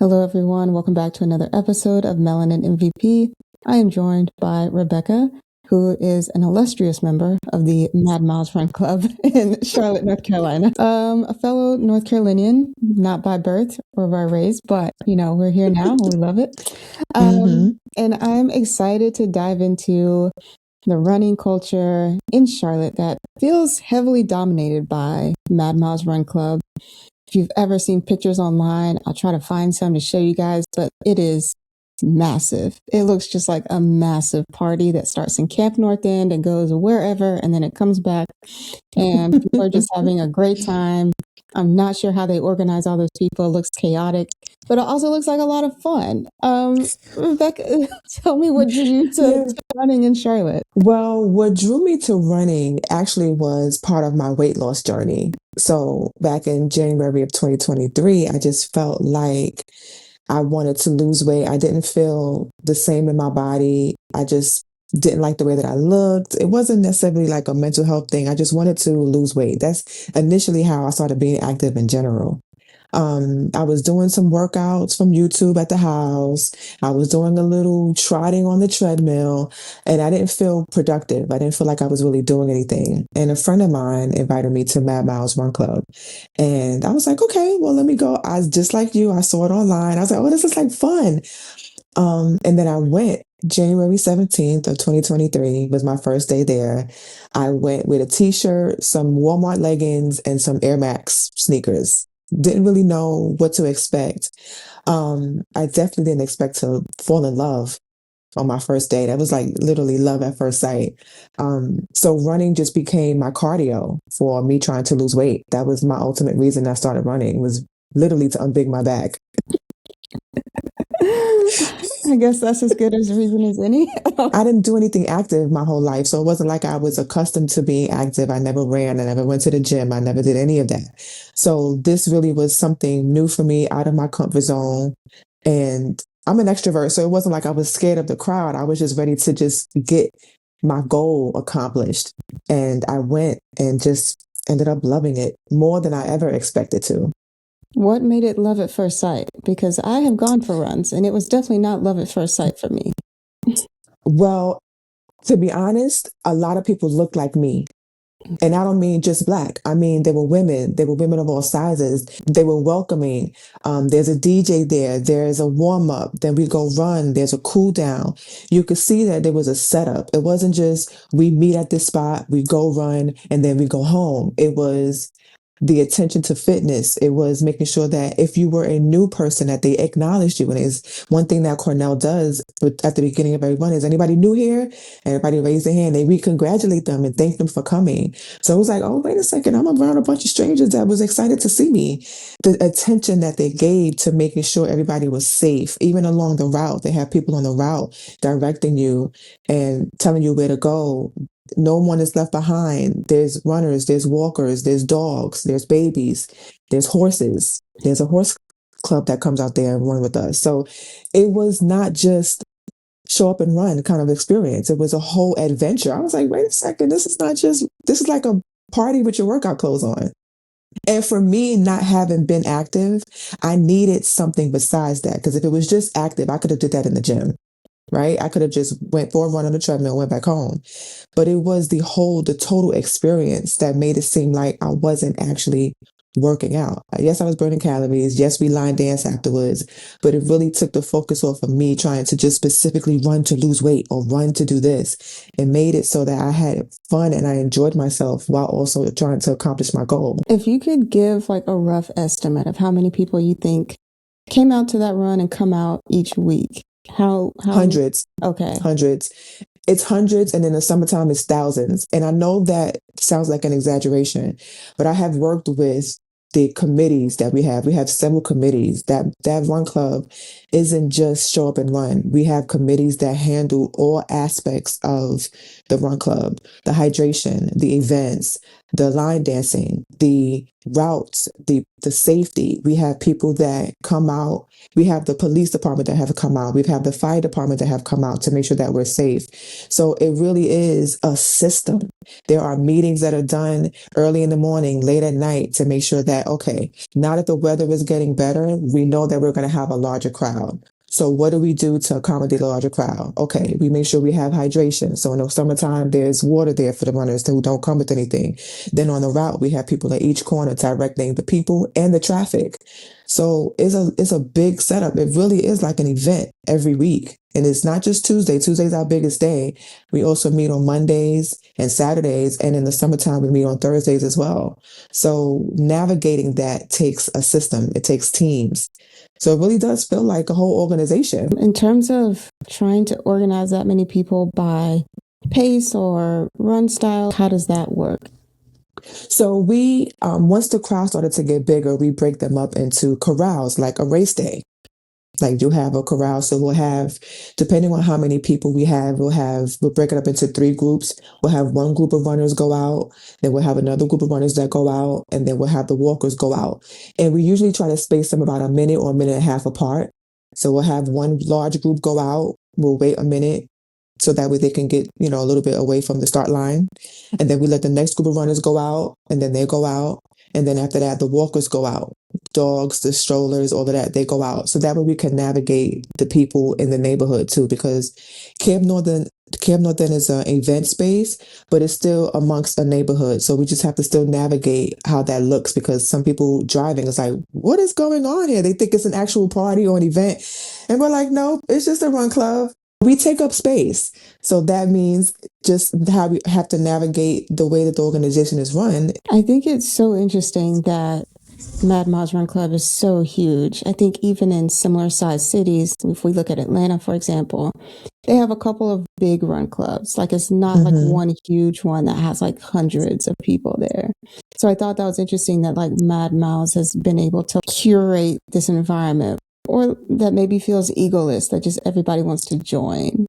Hello, everyone. Welcome back to another episode of Melanin MVP. I am joined by Rebecca, who is an illustrious member of the Mad Miles Run Club in Charlotte, North Carolina. A fellow North Carolinian, not by birth or by race, but, we're here now and we love it. And I'm excited to dive into the running culture in Charlotte that feels heavily dominated by Mad Miles Run Club. If you've ever seen pictures online, I'll try to find some to show you guys, but it is massive. It looks just like a massive party that starts in Camp North End and goes wherever, and then it comes back, and people are just having a great time. I'm not sure how they organize all those people. It looks chaotic, but it also looks like a lot of fun. Rebecca, tell me what drew you to running in Charlotte? Well, what drew me to running actually was part of my weight loss journey. So back in January of 2023, I just felt like I wanted to lose weight. I didn't feel the same in my body. I just didn't like the way that I looked. It wasn't necessarily like a mental health thing. I just wanted to lose weight. That's initially how I started being active in general. I was doing some workouts from YouTube at the house. I was doing a little trotting on the treadmill, and I didn't feel productive. I didn't feel like I was really doing anything. And a friend of mine invited me to Mad Miles Run Club. And I was like, okay, well, let me go. I was just like you. I saw it online. I was like, oh, this is like fun. And then I went. January 17th of 2023 was my first day there. I went with a t-shirt, some Walmart leggings, and some Air Max sneakers. Didn't really know what to expect. I definitely didn't expect to fall in love on my first day. That was like literally love at first sight. So running just became my cardio for me trying to lose weight. That was my ultimate reason I started running, was literally to unbig my back. I guess that's as good as a reason as any. I didn't do anything active my whole life, so it wasn't like I was accustomed to being active. I never ran, I never went to the gym, I never did any of that. So this really was something new for me, out of my comfort zone. And I'm an extrovert, so it wasn't like I was scared of the crowd. I was just ready to just get my goal accomplished. And I went and just ended up loving it more than I ever expected to. What made it love at first sight? Because I have gone for runs and it was definitely not love at first sight for me. Well, to be honest, a lot of people looked like me. And I don't mean just Black. I mean, they were women. They were women of all sizes. They were welcoming. There's a DJ there. There's a warm up. Then we go run. There's a cool down. You could see that there was a setup. It wasn't just we meet at this spot, we go run, and then we go home. It was the attention to fitness. It was making sure that if you were a new person, that they acknowledged you. And it's one thing that Cornell does at the beginning of every run is, anybody new here? Everybody raise their hand. They re-congratulate them and thank them for coming. So it was like, oh, wait a second, I'm around a bunch of strangers that was excited to see me. The attention that they gave to making sure everybody was safe, even along the route. They have people on the route directing you and telling you where to go. No one is left behind. There's runners, there's walkers, there's dogs, there's babies, there's horses. There's a horse club that comes out there and run with us. So it was not just show up and run kind of experience. It was a whole adventure. I was like, wait a second, this is like a party with your workout clothes on. And for me, not having been active, I needed something besides that. Because if it was just active, I could have did that in the gym. Right? I could have just went for a run on the treadmill, went back home. But it was the total experience that made it seem like I wasn't actually working out. Yes, I was burning calories. Yes, we line dance afterwards. But it really took the focus off of me trying to just specifically run to lose weight or run to do this. It made it so that I had fun and I enjoyed myself while also trying to accomplish my goal. If you could give like a rough estimate of how many people you think came out to that run and come out each week. How Hundreds. Okay. Hundreds. It's hundreds, and in the summertime it's thousands. And I know that sounds like an exaggeration, but I have worked with the committees that we have. We have several committees. That run club isn't just show up and run. We have committees that handle all aspects of the run club: the hydration, the events, the line dancing, the routes, the safety. We have people that come out. We have the police department that have come out. We have the fire department that have come out to make sure that we're safe. So it really is a system. There are meetings that are done early in the morning, late at night to make sure that, okay, now that the weather is getting better, we know that we're going to have a larger crowd. So what do we do to accommodate a larger crowd? Okay, we make sure we have hydration. So in the summertime, there's water there for the runners who don't come with anything. Then on the route, we have people at each corner directing the people and the traffic. So it's a big setup. It really is like an event every week. And it's not just Tuesday. Tuesday's our biggest day. We also meet on Mondays and Saturdays. And in the summertime, we meet on Thursdays as well. So navigating that takes a system. It takes teams. So it really does feel like a whole organization. In terms of trying to organize that many people by pace or run style, how does that work? So we, once the crowd started to get bigger, we break them up into corrals, like a race day. Like you'll have a corral. So we'll have, depending on how many people we have, we'll break it up into 3 groups. We'll have one group of runners go out, then we'll have another group of runners that go out, and then we'll have the walkers go out. And we usually try to space them about a minute or a minute and a half apart. So we'll have one large group go out. We'll wait a minute so that way they can get, a little bit away from the start line. And then we let the next group of runners go out, and then they go out. And then after that, the walkers go out. Dogs, the strollers, all of that, they go out. So that way we can navigate the people in the neighborhood too, because Camp Northern is an event space, but it's still amongst a neighborhood. So we just have to still navigate how that looks, because some people driving is like, what is going on here? They think it's an actual party or an event. And we're like, no, it's just a run club. We take up space. So that means just how we have to navigate the way that the organization is run. I think it's so interesting that Mad Moz Run Club is so huge. I think even in similar sized cities, if we look at Atlanta, for example, they have a couple of big run clubs. Like it's not like one huge one that has like hundreds of people there. So I thought that was interesting that like Mad Moz has been able to curate this environment, or that maybe feels egoless, that just everybody wants to join.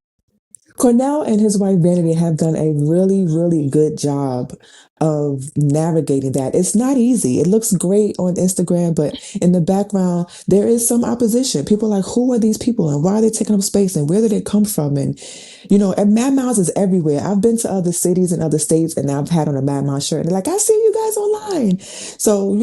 Cornell and his wife Vanity have done a really, really good job of navigating that. It's not easy. It looks great on Instagram, but in the background, there is some opposition. People are like, who are these people and why are they taking up space and where did they come from? And, and Mad Mouse is everywhere. I've been to other cities and other states and I've had on a Mad Mouse shirt and they're like, I see you guys online. So,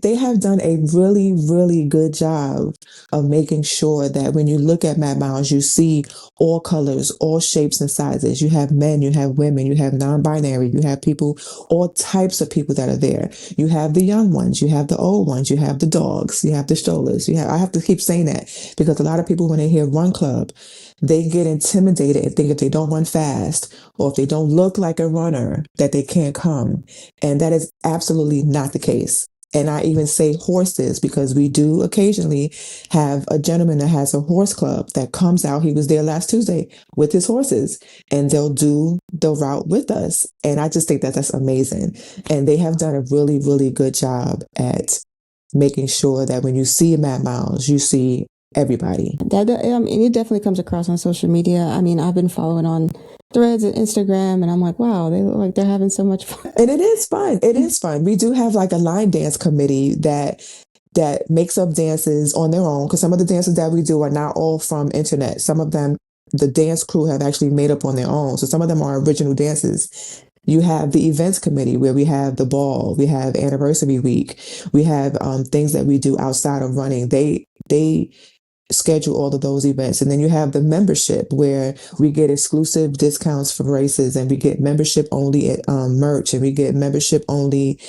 they have done a really, really good job of making sure that when you look at Mad Mouse, you see all colors, all shapes and sizes. You have men, you have women, you have non-binary, you have people, all types of people that are there. You have the young ones, you have the old ones, you have the dogs, you have the strollers. I have to keep saying that because a lot of people, when they hear run club, they get intimidated and think if they don't run fast or if they don't look like a runner, that they can't come. And that is absolutely not the case. And I even say horses because we do occasionally have a gentleman that has a horse club that comes out. He was there last Tuesday with his horses and they'll do the route with us. And I just think that that's amazing. And they have done a really, really good job at making sure that when you see Mad Miles, you see everybody. It definitely comes across on social media. I mean, I've been following on Threads and Instagram, and I'm like, wow, they look like they're having so much fun. And it is fun. It is fun. We do have like a line dance committee that makes up dances on their own, because some of the dances that we do are not all from internet. Some of them, the dance crew have actually made up on their own. So some of them are original dances. You have the events committee where we have the ball, we have anniversary week, we have things that we do outside of running. They schedule all of those events. And then you have the membership where we get exclusive discounts for races and we get membership only merch and we get membership only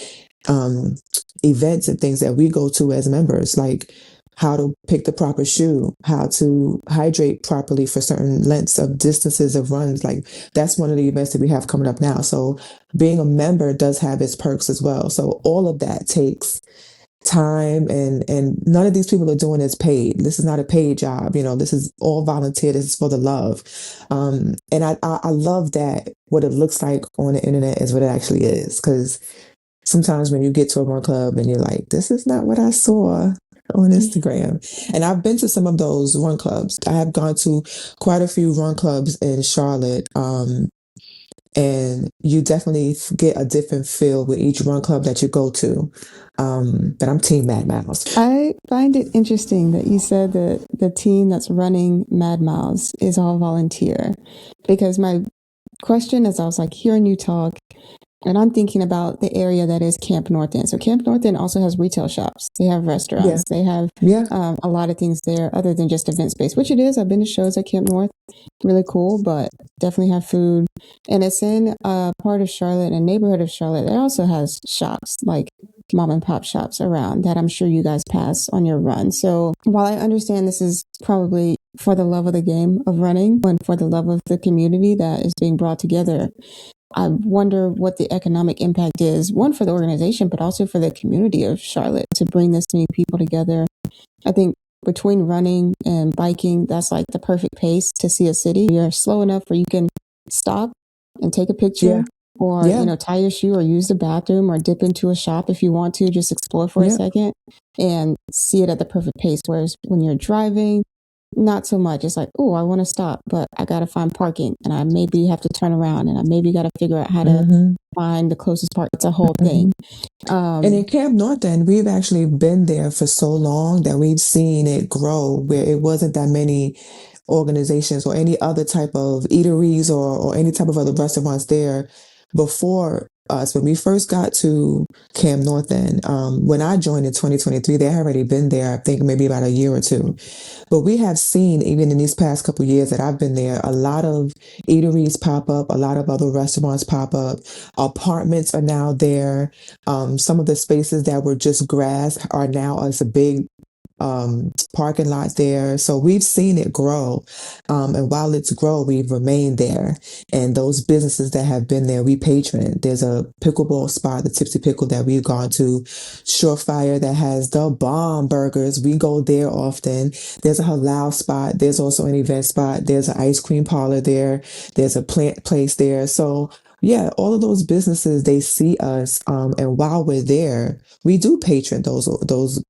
events and things that we go to as members, like how to pick the proper shoe, how to hydrate properly for certain lengths of distances of runs. Like that's one of the events that we have coming up now. So being a member does have its perks as well. So all of that takes time and none of these people are doing this paid. This is not a paid job. This is all volunteer. This is for the love. And I love that what it looks like on the internet is what it actually is. Because sometimes when you get to a run club and you're like, this is not what I saw on Instagram. And I've been to some of those run clubs. I have gone to quite a few run clubs in Charlotte. and you definitely get a different feel with each run club that you go to. But I'm Team Mad Miles. I find it interesting that you said that the team that's running Mad Miles is all volunteer, because my question is, I was like hearing you talk, and I'm thinking about the area that is Camp North End. So Camp North End also has retail shops. They have restaurants. Yeah. They have Yeah. a lot of things there other than just event space, which it is. I've been to shows at Camp North. Really cool, but definitely have food. And it's in a part of Charlotte, a neighborhood of Charlotte that also has shops, like mom and pop shops around that I'm sure you guys pass on your run. So while I understand this is probably for the love of the game of running and for the love of the community that is being brought together, I wonder what the economic impact is, one for the organization, but also for the community of Charlotte to bring this many people together. I think between running and biking, that's like the perfect pace to see a city. You're slow enough where you can stop and take a picture, or, tie your shoe or use the bathroom or dip into a shop if you want to, just explore for a second and see it at the perfect pace. Whereas when you're driving, not so much. It's like, oh, I want to stop, but I got to find parking, and I maybe have to turn around, and I maybe got to figure out how to find the closest park. It's a whole thing. And in Camp North End, we've actually been there for so long that we've seen it grow, where it wasn't that many organizations or any other type of eateries or any type of other restaurants there before us. When we first got to Camp North End, when I joined in 2023, they had already been there, I think maybe about a year or two. But we have seen, even in these past couple of years that I've been there, a lot of eateries pop up, a lot of other restaurants pop up, apartments are now there. Some of the spaces that were just grass are now as a big parking lot there. So we've seen it grow. And while it's grown, we've remained there. And those businesses that have been there, we patron. There's a pickleball spot, the Tipsy Pickle, that we've gone to. Surefire, that has the bomb burgers. We go there often. There's a halal spot. There's also an event spot. There's an ice cream parlor there. There's a plant place there. So yeah, all of those businesses, they see us. And while we're there, we do patron those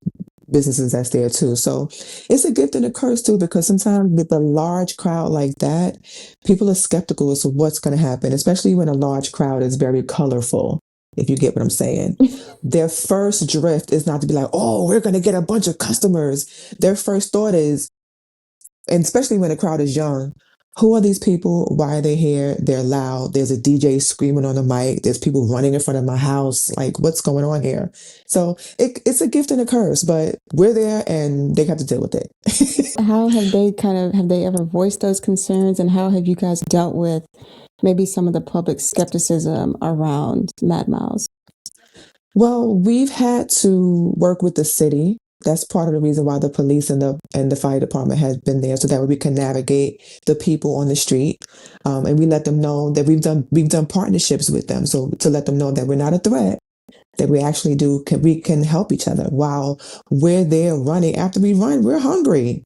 businesses that's there too. So it's a gift and a curse too, because sometimes with a large crowd like that, people are skeptical as to what's going to happen, especially when a large crowd is very colorful. If you get what I'm saying, their first drift is not to be like, oh, we're going to get a bunch of customers. Their first thought is, and especially when the crowd is young, who are these people? Why are they here? They're loud. There's a DJ screaming on the mic. There's people running in front of my house. Like, what's going on here? So it's a gift and a curse, but we're there and they have to deal with it. How have they ever voiced those concerns, and how have you guys dealt with maybe some of the public skepticism around Mad Miles? Well, we've had to work with the city. That's part of the reason why the police and the fire department has been there, so that way we can navigate the people on the street, and we let them know that we've done partnerships with them, so to let them know that we're not a threat, that we actually we can help each other while we're there running. After we run, we're hungry.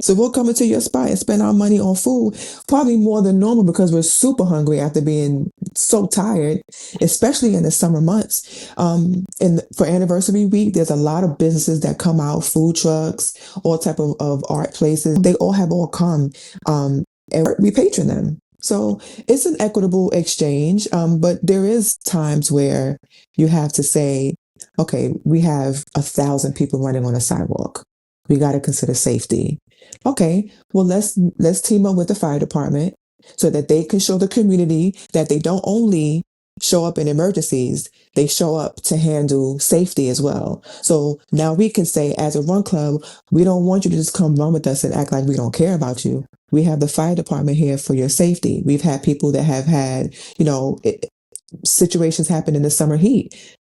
So we'll come into your spot and spend our money on food, probably more than normal, because we're super hungry after being so tired, especially in the summer months. And for anniversary week, there's a lot of businesses that come out, food trucks, all type of art places. They all come, and we patron them. So it's an equitable exchange, but there is times where you have to say, okay, we have 1,000 people running on a sidewalk. We got to consider safety. Okay, well, let's team up with the fire department so that they can show the community that they don't only show up in emergencies, they show up to handle safety as well. So now we can say, as a run club, we don't want you to just come run with us and act like we don't care about you. We have the fire department here for your safety. We've had people that have had, situations happen in the summer heat.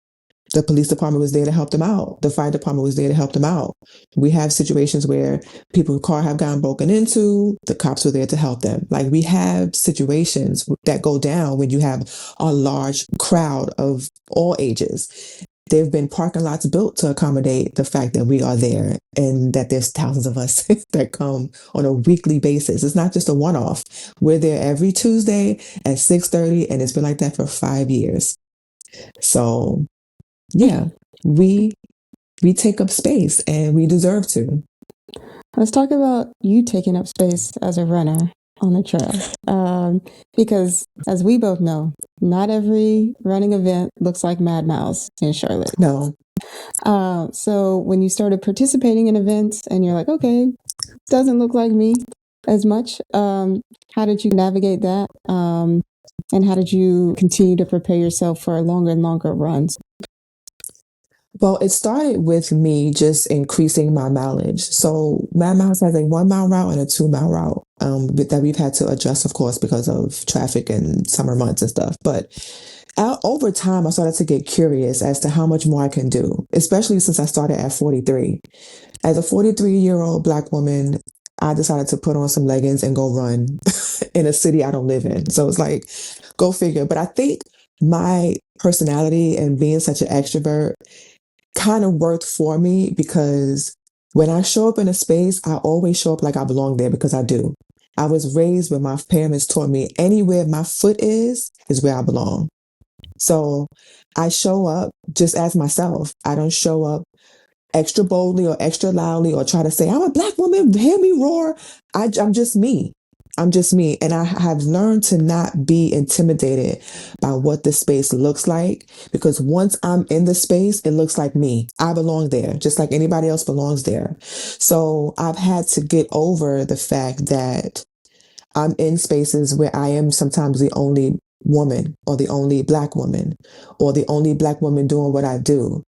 The police department was there to help them out. The fire department was there to help them out. We have situations where people's car have gotten broken into. The cops were there to help them. Like, we have situations that go down when you have a large crowd of all ages. There have been parking lots built to accommodate the fact that we are there, and that there's thousands of us that come on a weekly basis. It's not just a one-off. We're there every Tuesday at 6:30, and it's been like that for 5 years. So yeah, we take up space, and we deserve to. Let's talk about you taking up space as a runner on the trail. Because as we both know, not every running event looks like Mad Mouse in Charlotte. No. So when you started participating in events and you're like, okay, doesn't look like me as much, how did you navigate that? And how did you continue to prepare yourself for longer and longer runs? Well, it started with me just increasing my mileage. So Mad Mouse has a 1 mile route and a 2 mile route that we've had to adjust, of course, because of traffic and summer months and stuff. But over time, I started to get curious as to how much more I can do, especially since I started at 43. As a 43-year-old Black woman, I decided to put on some leggings and go run in a city I don't live in. So it's like, go figure. But I think my personality and being such an extrovert kind of worked for me because when I show up in a space, I always show up like I belong there because I do. I was raised where my parents taught me anywhere my foot is where I belong. So I show up just as myself. I don't show up extra boldly or extra loudly or try to say, I'm a Black woman, hear me roar. I'm just me. I'm just me. And I have learned to not be intimidated by what the space looks like because once I'm in the space, it looks like me. I belong there, just like anybody else belongs there. So I've had to get over the fact that I'm in spaces where I am sometimes the only woman or the only Black woman or the only Black woman doing what I do.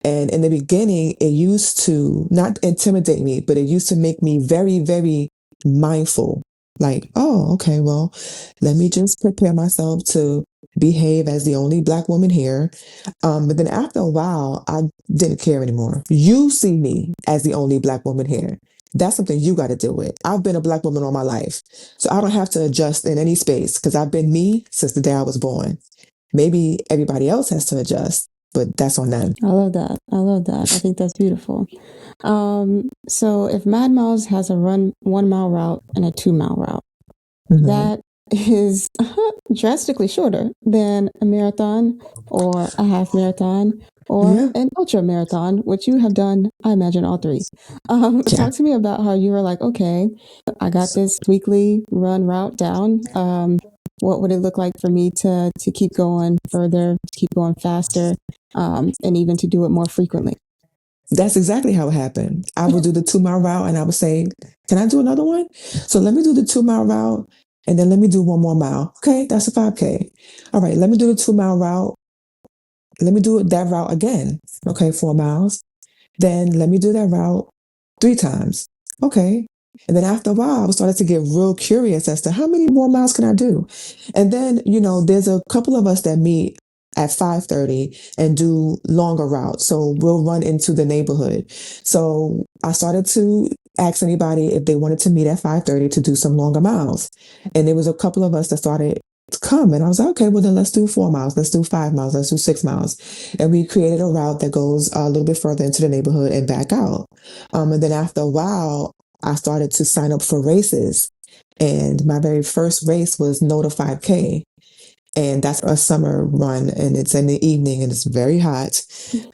And in the beginning, it used to not intimidate me, but it used to make me very, very mindful. Like, oh, okay, well, let me just prepare myself to behave as the only Black woman here. But then after a while, I didn't care anymore. You see me as the only Black woman here. That's something you got to deal with. I've been a Black woman all my life. So I don't have to adjust in any space because I've been me since the day I was born. Maybe everybody else has to adjust, but that's on them. I love that. I love that. I think that's beautiful. So if Mad Mouse has a 1 mile route and a 2 mile route, that is drastically shorter than a marathon or a half marathon or an ultra marathon, which you have done, I imagine, all three. Talk to me about how you were like, okay, I got this weekly run route down. What would it look like for me to keep going further, to keep going faster, and even to do it more frequently? That's exactly how it happened. I would do the 2 mile route and I would say, can I do another one? So let me do the 2 mile route and then let me do 1 more mile. Okay, that's a 5K. All right, let me do the 2 mile route. Let me do that route again. Okay, 4 miles. Then let me do that route 3 times. Okay. And then after a while, I started to get real curious as to how many more miles can I do? And then, there's a couple of us that meet at 5:30 and do longer routes. So we'll run into the neighborhood. So I started to ask anybody if they wanted to meet at 5:30 to do some longer miles. And there was a couple of us that started to come. And I was like, okay, well then let's do 4 miles, let's do 5 miles, let's do 6 miles. And we created a route that goes a little bit further into the neighborhood and back out. And then after a while, I started to sign up for races. And my very first race was Noda 5K. And that's a summer run and it's in the evening and it's very hot.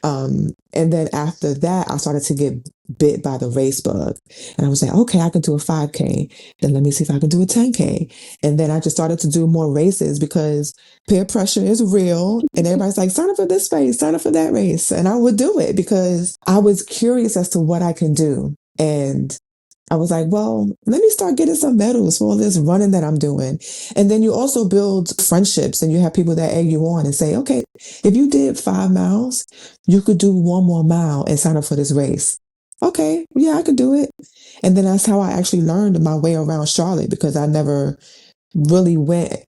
And then after that, I started to get bit by the race bug. And I was like, okay, I can do a 5K. Then let me see if I can do a 10K. And then I just started to do more races because peer pressure is real. And everybody's like, sign up for this race, sign up for that race. And I would do it because I was curious as to what I can do. And I was like, well, let me start getting some medals for all this running that I'm doing. And then you also build friendships and you have people that egg you on and say, okay, if you did 5 miles, you could do 1 more mile and sign up for this race. Okay, yeah, I could do it. And then that's how I actually learned my way around Charlotte because I never really went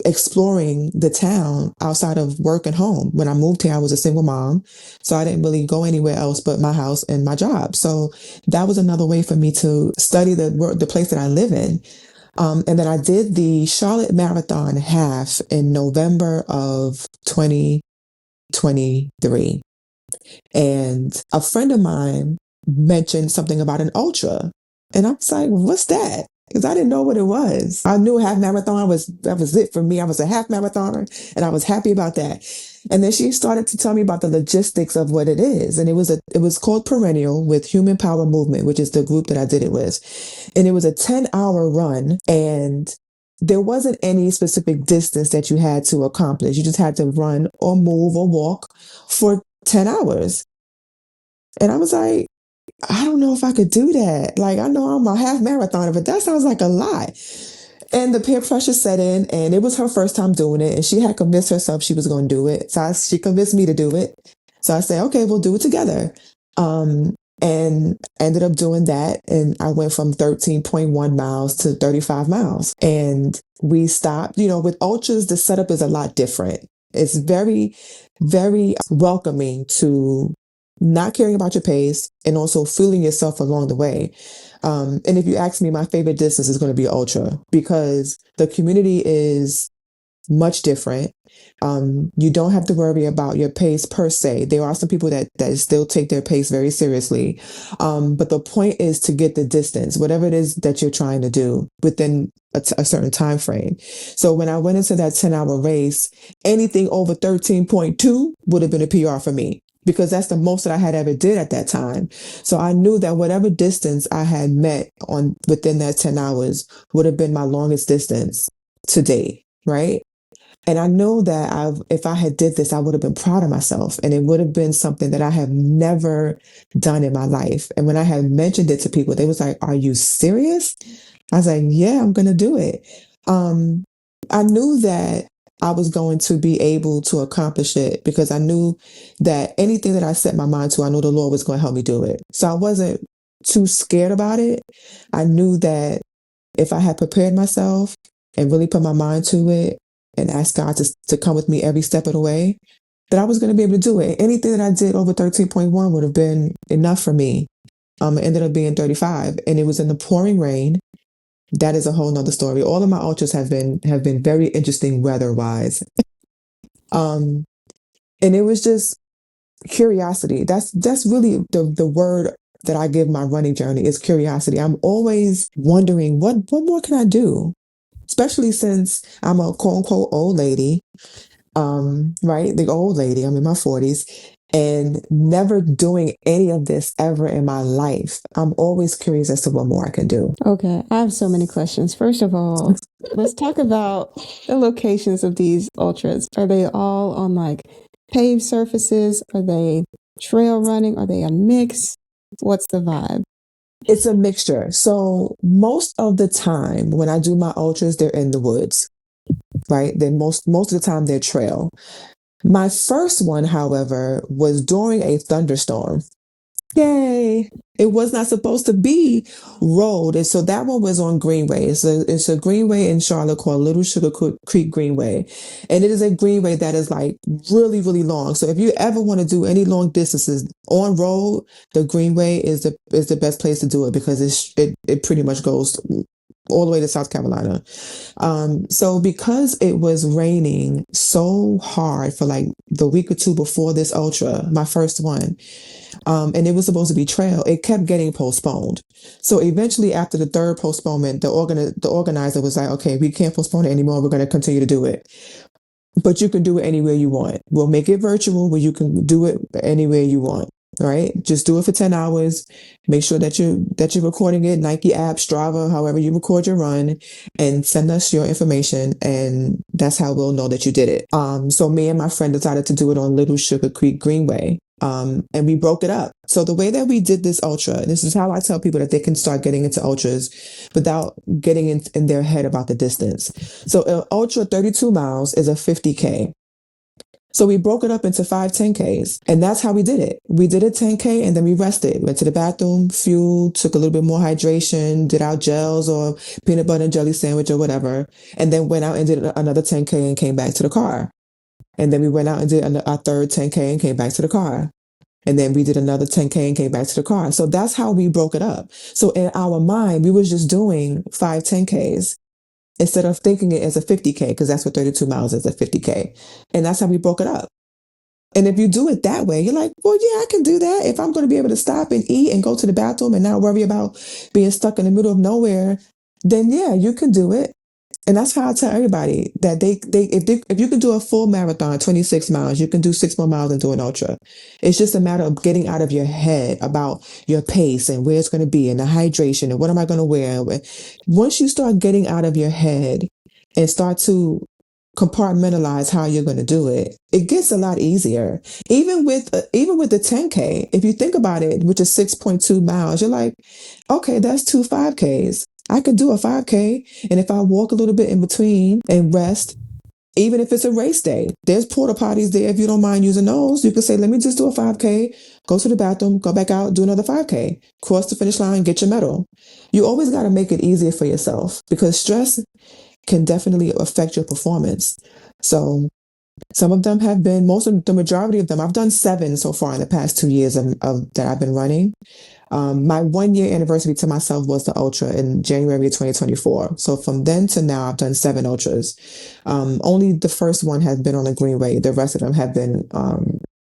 exploring the town outside of work and home. When I moved here, I was a single mom, so I didn't really go anywhere else but my house and my job. So that was another way for me to study the place that I live in. And then I did the Charlotte Marathon half in November of 2023. And a friend of mine mentioned something about an ultra. And I was like, what's that? Because I didn't know what it was. I knew a half marathon that was it for me. I was a half marathoner and I was happy about that. And then she started to tell me about the logistics of what it is. And it was called Perennial with Human Power Movement, which is the group that I did it with. And it was a 10-hour run. And there wasn't any specific distance that you had to accomplish. You just had to run or move or walk for 10 hours. And I was like, I don't know if I could do that. Like, I know I'm a half marathoner, but that sounds like a lot. And the peer pressure set in, and it was her first time doing it. And she had convinced herself she was going to do it. So she convinced me to do it. So I said, okay, we'll do it together. And ended up doing that. And I went from 13.1 miles to 35 miles. And we stopped. With ultras, the setup is a lot different. It's very, very welcoming to not caring about your pace and also feeling yourself along the way. And if you ask me, my favorite distance is going to be ultra because the community is much different. You don't have to worry about your pace per se. There are some people that still take their pace very seriously. But the point is to get the distance, whatever it is that you're trying to do within a certain time frame. So when I went into that 10-hour race, anything over 13.2 would have been a PR for me because that's the most that I had ever did at that time. So I knew that whatever distance I had met within that 10 hours would have been my longest distance to date, right? And I know that if I had did this, I would have been proud of myself and it would have been something that I have never done in my life. And when I had mentioned it to people, they was like, are you serious? I was like, yeah, I'm going to do it. I knew that I was going to be able to accomplish it because I knew that anything that I set my mind to, I know the Lord was going to help me do it. So I wasn't too scared about it. I knew that if I had prepared myself and really put my mind to it and asked God to come with me every step of the way, that I was going to be able to do it. Anything that I did over 13.1 would have been enough for me. It ended up being 35 and it was in the pouring rain. That is a whole nother story. All of my ultras have been very interesting weather wise. And it was just curiosity. That's really the word that I give my running journey is curiosity. I'm always wondering what more can I do? Especially since I'm a quote unquote old lady, right? The old lady, I'm in my 40s and never doing any of this ever in my life. I'm always curious as to what more I can do. Okay, I have so many questions. First of all, let's talk about the locations of these ultras. Are they all on like paved surfaces? Are they trail running? Are they a mix? What's the vibe? It's a mixture. So most of the time when I do my ultras, they're in the woods, right? Then most of the time they're trail. My first one, however, was during a thunderstorm. Yay! It was not supposed to be road. And so that one was on Greenway. It's a Greenway in Charlotte called Little Sugar Creek Greenway. And it is a Greenway that is like really, really long. So if you ever want to do any long distances on road, the Greenway is the best place to do it because it pretty much goes all the way to South Carolina. So because it was raining so hard for like the week or two before this ultra, my first one, and it was supposed to be trail, it kept getting postponed. So eventually after the third postponement, the organizer was like, okay, we can't postpone it anymore. We're going to continue to do it. But you can do it anywhere you want. We'll make it virtual where you can do it anywhere you want. Right? Just do it for 10 hours. Make sure that you're recording it, Nike app, Strava, however you record your run, and send us your information. And that's how we'll know that you did it. So me and my friend decided to do it on Little Sugar Creek Greenway. And we broke it up. So the way that we did this ultra, this is how I tell people that they can start getting into ultras without getting in their head about the distance. So an ultra 32 miles is a 50K. So we broke it up into 5 10Ks, and that's how we did it. We did a 10K and then we rested, went to the bathroom, fueled, took a little bit more hydration, did our gels or peanut butter and jelly sandwich or whatever, and then went out and did another 10K and came back to the car. And then we went out and did our third 10K and came back to the car. And then we did another 10K and came back to the car. So that's how we broke it up. So in our mind, we was just doing 5 10Ks. Instead of thinking it as a 50K, because that's what 32 miles is, a 50K. And that's how we broke it up. And if you do it that way, you're like, well, yeah, I can do that. If I'm going to be able to stop and eat and go to the bathroom and not worry about being stuck in the middle of nowhere, then yeah, you can do it. And that's how I tell everybody that if you can do a full marathon, 26 miles, you can do 6 more miles and do an ultra. It's just a matter of getting out of your head about your pace and where it's going to be and the hydration and what am I going to wear. Once you start getting out of your head and start to compartmentalize how you're going to do it, it gets a lot easier. Even with the 10K, if you think about it, which is 6.2 miles, you're like, okay, that's 2 5Ks. I could do a 5K, and if I walk a little bit in between and rest, even if it's a race day, there's porta potties there. If you don't mind using those, you can say, let me just do a 5K, go to the bathroom, go back out, do another 5K, cross the finish line, get your medal. You always got to make it easier for yourself, because stress can definitely affect your performance. So some of them have been, the majority of them, I've done 7 so far in the past 2 years of that I've been running. My 1 year anniversary to myself was the Ultra in January of 2024. So from then to now, I've done 7 Ultras. Only the first one has been on the Greenway. The rest of them have been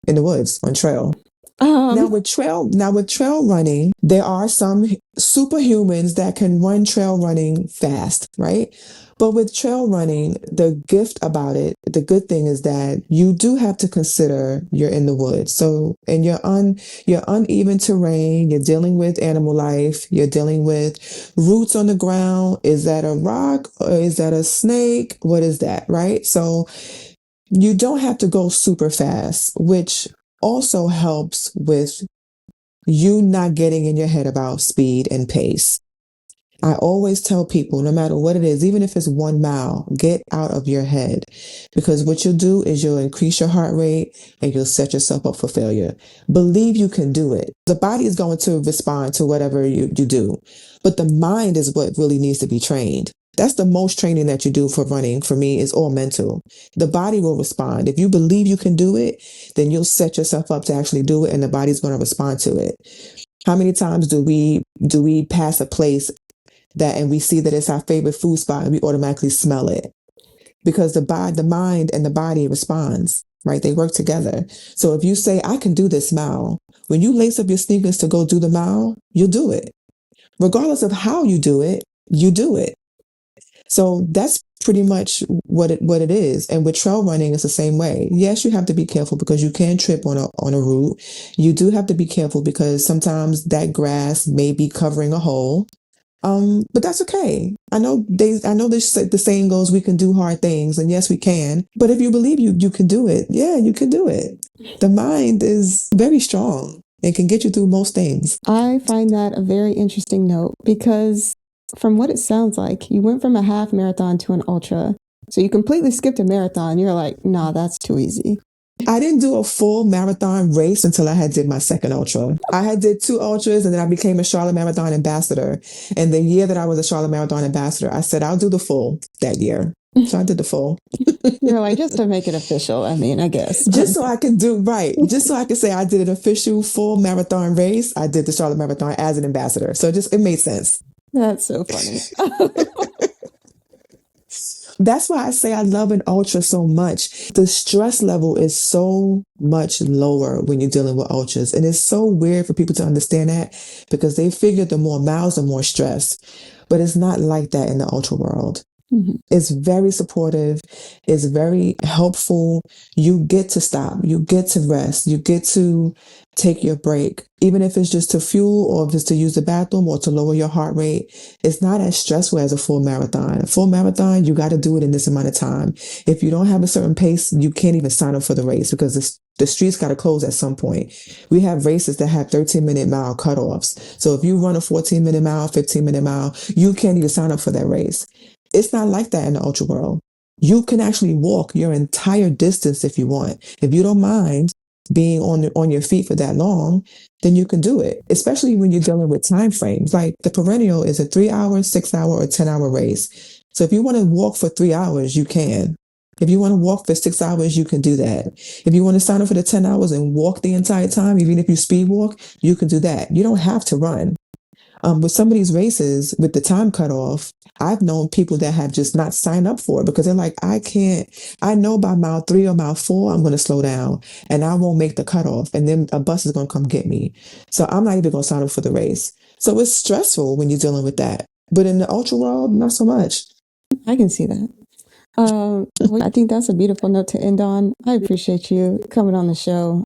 in the woods on trail. Now with trail running, there are some superhumans that can run trail running fast, right? But with trail running, the gift about it, the good thing is that you do have to consider you're in the woods. So, and you're uneven terrain, you're dealing with animal life, you're dealing with roots on the ground. Is that a rock or is that a snake? What is that, right? So you don't have to go super fast, which also helps with you not getting in your head about speed and pace. I always tell people, no matter what it is, even if it's 1 mile, get out of your head, because what you'll do is you'll increase your heart rate and you'll set yourself up for failure. Believe you can do it. The body is going to respond to whatever you do, but the mind is what really needs to be trained. That's the most training that you do for running, for me, is all mental. The body will respond. If you believe you can do it, then you'll set yourself up to actually do it, and the body's going to respond to it. How many times do we pass a place and we see that it's our favorite food spot and we automatically smell it? Because the mind and the body responds, right? They work together. So if you say, I can do this mile, when you lace up your sneakers to go do the mile, you'll do it. Regardless of how you do it, you do it. So that's pretty much what it is. And with trail running, it's the same way. Yes, you have to be careful because you can trip on a route. You do have to be careful because sometimes that grass may be covering a hole. But that's okay. I know the saying goes, we can do hard things, and yes, we can. But if you believe you can do it, yeah, you can do it. The mind is very strong and can get you through most things. I find that a very interesting note, because from what it sounds like, you went from a half marathon to an ultra. So you completely skipped a marathon. You're like, nah, that's too easy. I didn't do a full marathon race until I had did my second ultra. I had did 2 ultras, and then I became a Charlotte Marathon ambassador. And the year that I was a Charlotte Marathon ambassador, I said, I'll do the full that year. So I did the full. You're like, just to make it official, I mean, I guess. Just so I can just so I can say I did an official full marathon race, I did the Charlotte Marathon as an ambassador. So it made sense. That's so funny. That's why I say I love an ultra so much. The stress level is so much lower when you're dealing with ultras. And it's so weird for people to understand that, because they figure the more miles, the more stress. But it's not like that in the ultra world. Mm-hmm. It's very supportive. It's very helpful. You get to stop. You get to rest. You get to take your break, even if it's just to fuel or if it's to use the bathroom or to lower your heart rate. It's not as stressful as a full marathon. A full marathon, you got to do it in this amount of time. If you don't have a certain pace, you can't even sign up for the race, because the streets got to close at some point. We have races that have 13-minute mile cutoffs. So if you run a 14-minute mile, 15-minute mile, you can't even sign up for that race. It's not like that in the ultra world. You can actually walk your entire distance if you want. If you don't mind being on your feet for that long, then you can do it, especially when you're dealing with time frames. Like the perennial is a 3-hour, 6-hour, or 10-hour race. So if you want to walk for 3 hours, you can. If you want to walk for 6 hours, you can do that. If you want to sign up for the 10 hours and walk the entire time, even if you speed walk, you can do that. You don't have to run. With some of these races, with the time cutoff, I've known people that have just not signed up for it because they're like, I know by mile 3 or mile 4, I'm going to slow down and I won't make the cutoff. And then a bus is going to come get me. So I'm not even going to sign up for the race. So it's stressful when you're dealing with that. But in the ultra world, not so much. I can see that. I think that's a beautiful note to end on. I appreciate you coming on the show.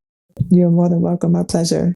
You're more than welcome. My pleasure.